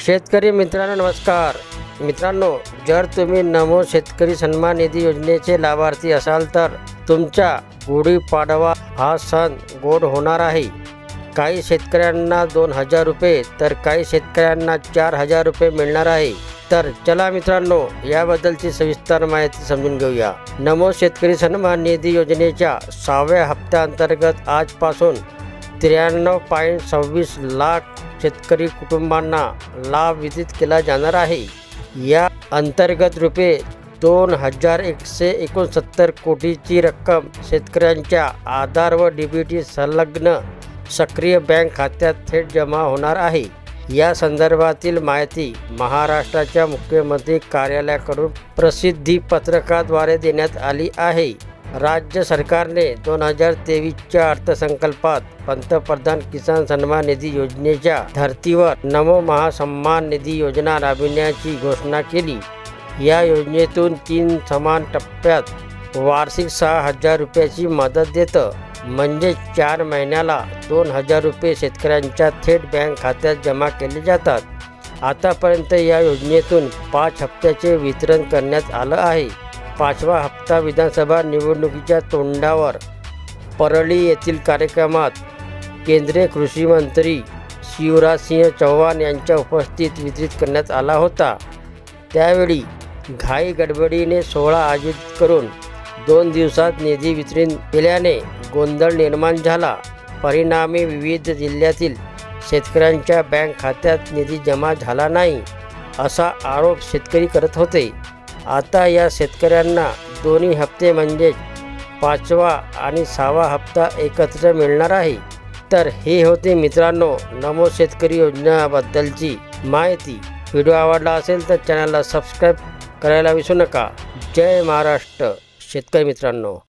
शेतकरी मित्रांनो नमस्कार। मित्रांनो, जर तुम्ही नमो शेतकरी सन्मान निधी योजनेचे लाभार्थी असाल तर तुमचा गुढीपाडवा हा सण गोड होणार आहे। काही शेतकऱ्यांना 2000 रुपये तर काही शेतकऱ्यांना 4000 रुपये मिळणार आहे। तर चला मित्रांनो, याबद्दलची सविस्तर माहिती समजून घेऊया। नमो शेतकरी सन्मान निधी योजनेच्या 6व्या हप्त्याअंतर्गत आजपासून 93.26 लाख शेतकरी कुटुंबांना लाभ वितरित केला जाणार आहे। या अंतर्गत रुपये 2169 कोटीची रक्कम शेतकऱ्यांच्या आधार व डीबीटी संलग्न सक्रिय बँक खात्यात थेट जमा होणार आहे। या संदर्भातील माहिती महाराष्ट्राच्या मुख्यमंत्री कार्यालयाकडून प्रसिद्धी पत्रकाद्वारे देण्यात आली आहे। राज्य सरकारने 2023च्या अर्थसंकल्पात पंतप्रधान किसान सन्मान निधी योजनेच्या धर्तीवर नमो महासन्मान निधी योजना राबविण्याची घोषणा केली। या योजनेतून 3 समान टप्प्यात वार्षिक 6000 रुपयाची मदत देतं, म्हणजे 4 महिन्याला 2000 रुपये शेतकऱ्यांच्या थेट बँक खात्यात जमा केले जातात। आतापर्यंत या योजनेतून 5 हप्त्याचे वितरण करण्यात आलं आहे। 5वा हप्ता विधानसभा निवडणुकीच्या तोंडावर परळी येथील कार्यक्रमात केंद्रीय कृषी मंत्री शिवराज सिंह चौहान यांच्या उपस्थितीत वितरित करण्यात आला होता। त्यावेळी घाई गडबडीने सोहळा आयोजित करून 2 दिवसात निधी वितरित केल्याने गोंधळ निर्माण झाला। परिणामी विविध जिल्ह्यातील शेतकऱ्यांच्या बँक खात्यात निधी जमा झाला नाही, असा आरोप शेतकरी करत होते। आता या शेतकऱ्यांना दोन्ही हप्ते म्हणजे 5वा आणि 6वा हप्ता एकत्र मिळणार आहे। तर हे होते मित्रांनो नमो शेतकरी योजनेबद्दलची माहिती। व्हिडिओ आवडला असेल तर चॅनलला सबस्क्राईब करायला विसरू नका। जय महाराष्ट्र शेतकरी मित्रांनो।